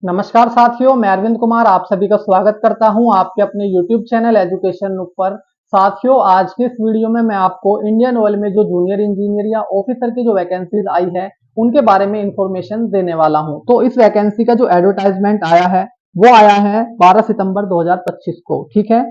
नमस्कार साथियों, मैं अरविंद कुमार आप सभी का स्वागत करता हूं आपके अपने YouTube चैनल एजुकेशन पर। साथियों, आज के इस वीडियो में मैं आपको इंडियन ऑयल में जो जूनियर इंजीनियर या ऑफिसर की जो वैकेंसीज आई है उनके बारे में इंफॉर्मेशन देने वाला हूं। तो इस वैकेंसी का जो एडवर्टाइजमेंट आया है वो आया है 12 सितंबर 2025 को। ठीक है,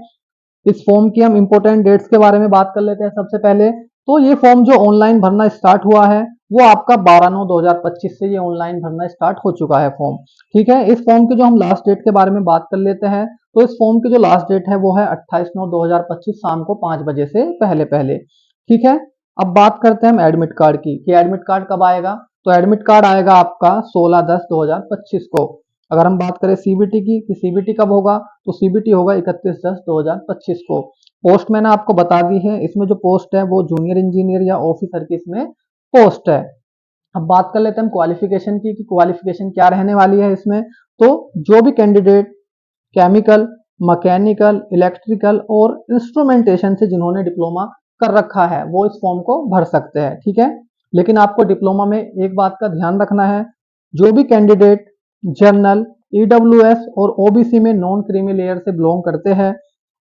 इस फॉर्म की हम इंपोर्टेंट डेट्स के बारे में बात कर लेते हैं। सबसे पहले तो ये फॉर्म जो ऑनलाइन भरना स्टार्ट हुआ है वो आपका 12/9/2025 से ये ऑनलाइन भरना स्टार्ट हो चुका है फॉर्म। ठीक है, इस फॉर्म की जो हम लास्ट डेट के बारे में बात कर लेते हैं तो इस फॉर्म की जो लास्ट डेट है वो है 28/9/2025 शाम को 5 बजे से पहले पहले। ठीक है, अब बात करते हैं हम एडमिट कार्ड की कि एडमिट कार्ड कब आएगा। तो एडमिट कार्ड आएगा आपका 16/10/2025 को। अगर हम बात करें सीबीटी की कि सीबीटी कब होगा, तो सीबीटी होगा 31/10/2025 को। पोस्ट मैंने आपको बता दी है, इसमें जो पोस्ट है वो जूनियर इंजीनियर या ऑफिसर की इसमें पोस्ट है। अब बात कर लेते हैं हम क्वालिफिकेशन की कि क्वालिफिकेशन क्या रहने वाली है इसमें। तो जो भी कैंडिडेट केमिकल, मैकेनिकल, इलेक्ट्रिकल और इंस्ट्रूमेंटेशन से जिन्होंने डिप्लोमा कर रखा है वो इस फॉर्म को भर सकते हैं। ठीक है, लेकिन आपको डिप्लोमा में एक बात का ध्यान रखना है, जो भी कैंडिडेट जनरल, ईडब्ल्यूएस और ओबीसी में नॉन क्रीमी लेयर से बिलोंग करते हैं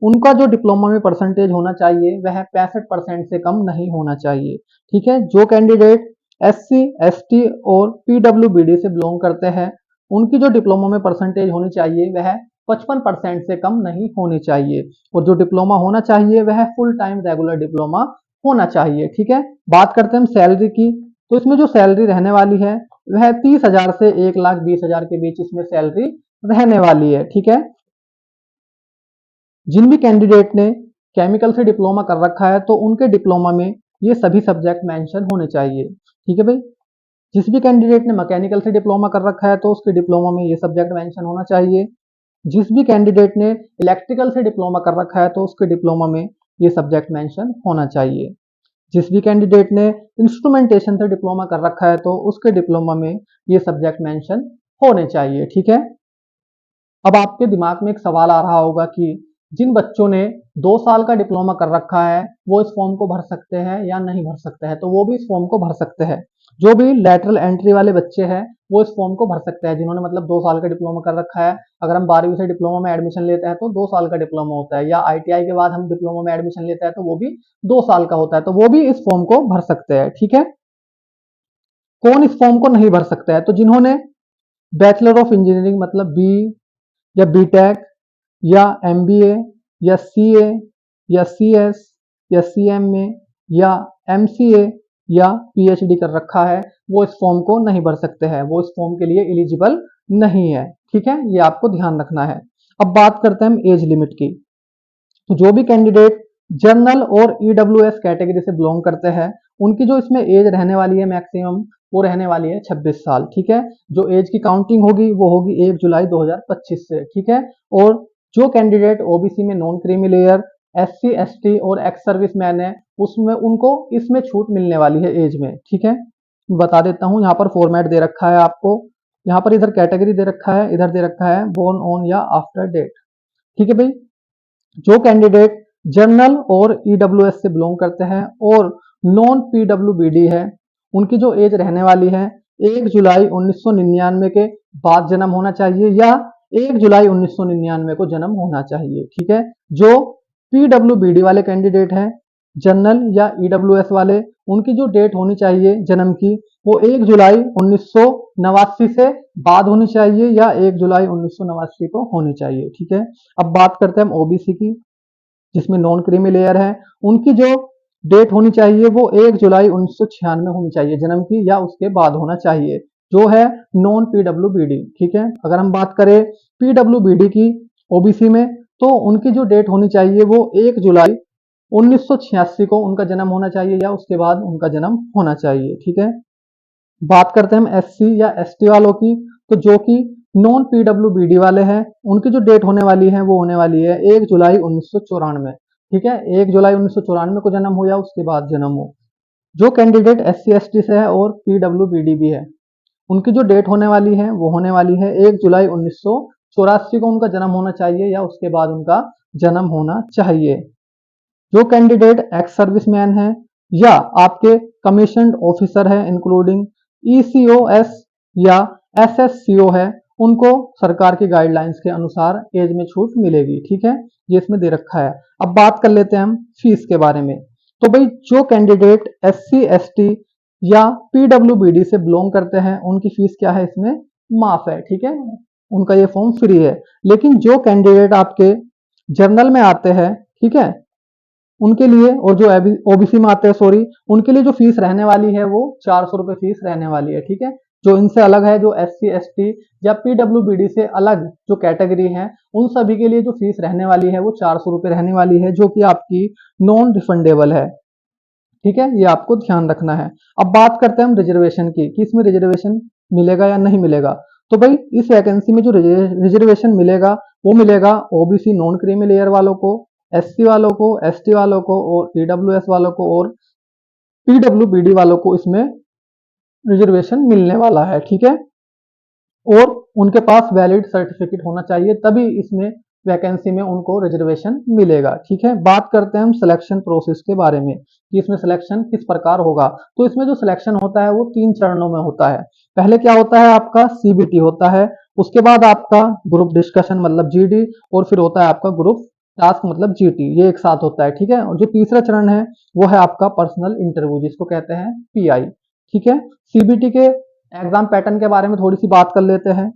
उनका जो डिप्लोमा में परसेंटेज होना चाहिए वह 65% से कम नहीं होना चाहिए। ठीक है, जो कैंडिडेट एससी, एसटी और पीडब्ल्यूबीडी से बिलोंग करते हैं उनकी जो डिप्लोमा में परसेंटेज होनी चाहिए वह 55% से कम नहीं होनी चाहिए और जो डिप्लोमा होना चाहिए वह फुल टाइम रेगुलर डिप्लोमा होना चाहिए। ठीक है, बात करते हैं हम सैलरी की। तो इसमें जो सैलरी रहने वाली है वह 30,000 से 1,20,000 के बीच इसमें सैलरी रहने वाली है। ठीक है, जिन भी कैंडिडेट ने केमिकल से डिप्लोमा कर रखा है तो उनके डिप्लोमा में ये सभी सब्जेक्ट मेंशन होने चाहिए। ठीक है भाई, जिस भी कैंडिडेट ने मैकेनिकल से डिप्लोमा कर रखा है तो उसके डिप्लोमा में ये सब्जेक्ट मेंशन होना चाहिए। जिस भी कैंडिडेट ने इलेक्ट्रिकल से डिप्लोमा कर रखा है तो उसके डिप्लोमा में ये सब्जेक्ट मेंशन होना चाहिए। जिस भी कैंडिडेट ने इंस्ट्रूमेंटेशन से डिप्लोमा कर रखा है तो उसके डिप्लोमा में ये सब्जेक्ट मेंशन होने चाहिए। ठीक है, अब आपके दिमाग में एक सवाल आ रहा होगा कि जिन बच्चों ने 2 साल का डिप्लोमा कर रखा है वो इस फॉर्म को भर सकते हैं या नहीं भर सकते हैं। तो वो भी इस फॉर्म को भर सकते हैं। जो भी लेटरल एंट्री वाले बच्चे हैं वो इस फॉर्म को भर सकते हैं, जिन्होंने मतलब 2 साल का डिप्लोमा कर रखा है। अगर हम 12वीं से डिप्लोमा में एडमिशन लेते हैं तो 2 साल का डिप्लोमा होता है, या आईटीआई के बाद हम डिप्लोमा में एडमिशन लेते हैं तो वो भी 2 साल का होता है, तो वो भी इस फॉर्म को भर सकते हैं। ठीक है, कौन इस फॉर्म को नहीं भर सकता है, तो जिन्होंने बैचलर ऑफ इंजीनियरिंग मतलब बी या बीटेक या एमबीए या सीए या सीएस या सीएमए या एमसीए या पीएचडी कर रखा है वो इस फॉर्म को नहीं भर सकते हैं, वो इस फॉर्म के लिए एलिजिबल नहीं है। ठीक है, ये आपको ध्यान रखना है। अब बात करते हैं हम एज लिमिट की। तो जो भी कैंडिडेट जनरल और ईडब्ल्यूएस कैटेगरी से बिलोंग करते हैं उनकी जो इसमें एज रहने वाली है मैक्सिमम वो रहने वाली है 26 साल। ठीक है, जो एज की काउंटिंग होगी वो होगी 1 जुलाई 2025 से। ठीक है, और जो कैंडिडेट ओबीसी में non creamy layer, SC, ST और एक्स सर्विस मैन है उसमें उनको इसमें छूट मिलने वाली है एज में। ठीक है, बता देता हूँ, यहाँ पर फॉर्मेट दे रखा है आपको। यहाँ पर इधर कैटेगरी दे रखा है, इधर दे रखा है बोर्न ऑन या आफ्टर डेट। ठीक है भाई, जो कैंडिडेट जनरल और ईडब्ल्यूएस से बिलोंग करते हैं और नॉन पीडब्ल्यूबीडी है उनकी जो एज रहने वाली है 1 जुलाई 1999 के बाद जन्म होना चाहिए या 1 जुलाई 1999 को जन्म होना चाहिए। ठीक है, जो पीडब्ल्यूबीडी वाले कैंडिडेट हैं जनरल या ईडब्ल्यूएस वाले उनकी जो डेट होनी चाहिए जन्म की वो 1 जुलाई 1989 से बाद होनी चाहिए या 1 जुलाई 1989 को होनी चाहिए। ठीक है, अब बात करते हैं हम ओबीसी की, जिसमें नॉन क्रीमी लेयर है। उनकी जो डेट होनी चाहिए वो 1 जुलाई 1996 होनी चाहिए जन्म की या उसके बाद होना चाहिए, जो है नॉन पीडब्ल्यूबीडी। ठीक है, अगर हम बात करें पीडब्ल्यूबीडी की ओबीसी में तो उनकी जो डेट होनी चाहिए वो 1 जुलाई 1986 को उनका जन्म होना चाहिए या उसके बाद उनका जन्म होना चाहिए। ठीक है, बात करते हैं हम एससी या एसटी वालों की, तो जो कि नॉन पीडब्ल्यूबीडी वाले हैं उनकी जो डेट होने वाली है वो होने वाली है 1 जुलाई 1994। ठीक है, 1 जुलाई 1994 को जन्म हो या उसके बाद जन्म हो। जो कैंडिडेट एससी एसटी से है और पीडब्ल्यूबीडी भी है उनकी जो डेट होने वाली है वो होने वाली है 1 जुलाई 1984 को उनका जन्म होना चाहिए या उसके बाद उनका जन्म होना चाहिए। जो कैंडिडेट एक्स सर्विसमैन है या आपके कमीशन्ड ऑफिसर है इंक्लूडिंग ईसीओएस या एसएससीओ है उनको सरकार की गाइडलाइंस के अनुसार एज में छूट मिलेगी। ठीक है, ये इसमें दे रखा है। अब बात कर लेते हैं हम फीस के बारे में। तो भाई जो कैंडिडेट SC ST या PWBD से बिलोंग करते हैं उनकी फीस क्या है, इसमें माफ है। ठीक है, उनका ये फॉर्म फ्री है। लेकिन जो कैंडिडेट आपके जर्नल में आते हैं, ठीक है, उनके लिए, और जो OBC में आते हैं सॉरी, उनके लिए जो फीस रहने वाली है वो 400 रुपए फीस रहने वाली है। ठीक है, जो इनसे अलग है, जो SC ST या PWBD से अलग जो कैटेगरी है, उन सभी के लिए जो फीस रहने वाली है वो 400 रुपए रहने वाली है, जो कि आपकी नॉन रिफंडेबल है। ठीक है, ये आपको ध्यान रखना है। अब बात करते हैं हम रिजर्वेशन की, कि इसमें रिजर्वेशन मिलेगा या नहीं मिलेगा। तो भाई इस वैकेंसी में जो रिजर्वेशन मिलेगा वो मिलेगा OBC नॉन क्रीमी लेयर वालों को, SC वालों को, ST वालों को और EWS वालों को और PWBD वालों को इसमें रिजर्वेशन मिलने वाला है। ठीक है, और उनके पास वैलिड सर्टिफिकेट होना चाहिए, तभी इसमें वैकेंसी में उनको रिजर्वेशन मिलेगा। ठीक है, बात करते हैं हम सिलेक्शन प्रोसेस के बारे में कि इसमें सिलेक्शन किस प्रकार होगा। तो इसमें जो सिलेक्शन होता है वो 3 चरणों में होता है। पहले क्या होता है, आपका CBT होता है, उसके बाद आपका ग्रुप डिस्कशन मतलब GD, और फिर होता है आपका ग्रुप टास्क मतलब GT, ये एक साथ होता है। ठीक है, और जो तीसरा चरण है वो है आपका पर्सनल इंटरव्यू, जिसको कहते हैं PI। ठीक है, CBT के एग्जाम पैटर्न के बारे में थोड़ी सी बात कर लेते हैं।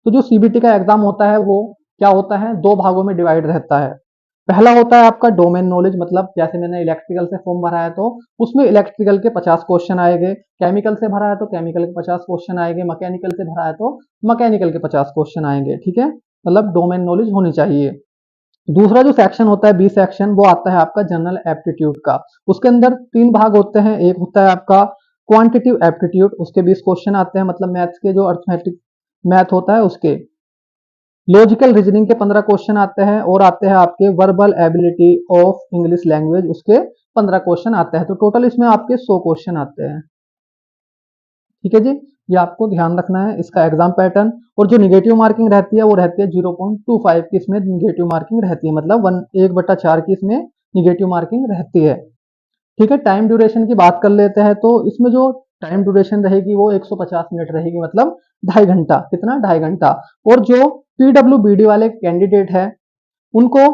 तो जो CBT का एग्जाम होता है वो क्या होता है, 2 भागों में डिवाइड रहता है। पहला होता है आपका डोमेन नॉलेज, मतलब जैसे मैंने इलेक्ट्रिकल से फॉर्म भरा है तो उसमें इलेक्ट्रिकल के 50 क्वेश्चन आएंगे, केमिकल से भरा है तो केमिकल के 50 क्वेश्चन आएंगे, मैकेनिकल से भरा है तो मैकेनिकल के 50 क्वेश्चन आएंगे। ठीक है, मतलब डोमेन नॉलेज होनी चाहिए। दूसरा जो सेक्शन होता है B सेक्शन, वो आता है आपका जनरल एप्टीट्यूड का। उसके अंदर 3 भाग होते हैं। एक होता है आपका क्वांटिटिव एप्टीट्यूड, उसके 20 क्वेश्चन आते हैं, मतलब मैथ्स के जो अर्थमेटिक मैथ होता है उसके। लॉजिकल रीजनिंग के 15 क्वेश्चन आते हैं, और आते हैं आपके verbal ability of English language, उसके 15 क्वेश्चन आते हैं। तो टोटल इसमें आपके 100 क्वेश्चन आते हैं। ठीक है जी, ये आपको ध्यान रखना है इसका एग्जाम पैटर्न। और जो निगेटिव मार्किंग रहती है वो रहती है 0.25 की, इसमें निगेटिव मार्किंग रहती है, मतलब 1/4 की इसमें निगेटिव मार्किंग रहती है। ठीक है, टाइम ड्यूरेशन की बात कर लेते हैं। तो इसमें जो टाइम ड्यूरेशन रहेगी वो 150 मिनट रहेगी, मतलब 2.5 घंटा। कितना, 2.5 घंटा। और जो PWBD वाले कैंडिडेट है उनको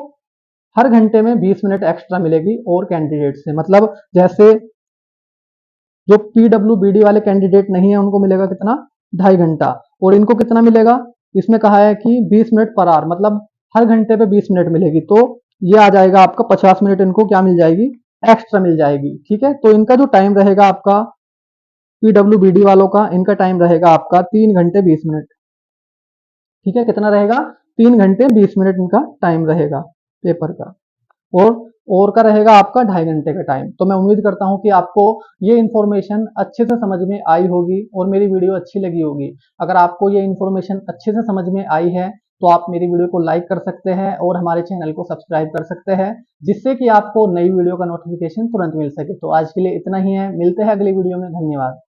हर घंटे में 20 मिनट एक्स्ट्रा मिलेगी और कैंडिडेट से, मतलब जैसे जो PWBD वाले कैंडिडेट नहीं है उनको मिलेगा कितना, 2.5 घंटा। और इनको कितना मिलेगा, इसमें कहा है कि 20 मिनट पर आवर, मतलब हर घंटे पे 20 मिनट मिलेगी। तो ये आ जाएगा आपका 50 मिनट इनको क्या मिल जाएगी, एक्स्ट्रा मिल जाएगी। ठीक है, तो इनका जो टाइम रहेगा आपका PWBD वालों का, इनका टाइम रहेगा आपका 3 घंटे 20 मिनट। ठीक है, कितना रहेगा, 3 घंटे 20 मिनट इनका टाइम रहेगा पेपर का। और का रहेगा आपका 2.5 घंटे का टाइम। तो मैं उम्मीद करता हूं कि आपको ये इन्फॉर्मेशन अच्छे से समझ में आई होगी और मेरी वीडियो अच्छी लगी होगी। अगर आपको ये इन्फॉर्मेशन अच्छे से समझ में आई है तो आप मेरी वीडियो को लाइक कर सकते हैं और हमारे चैनल को सब्सक्राइब कर सकते हैं, जिससे कि आपको नई वीडियो का नोटिफिकेशन तुरंत मिल सके। तो आज के लिए इतना ही है, मिलते हैं अगली वीडियो में। धन्यवाद।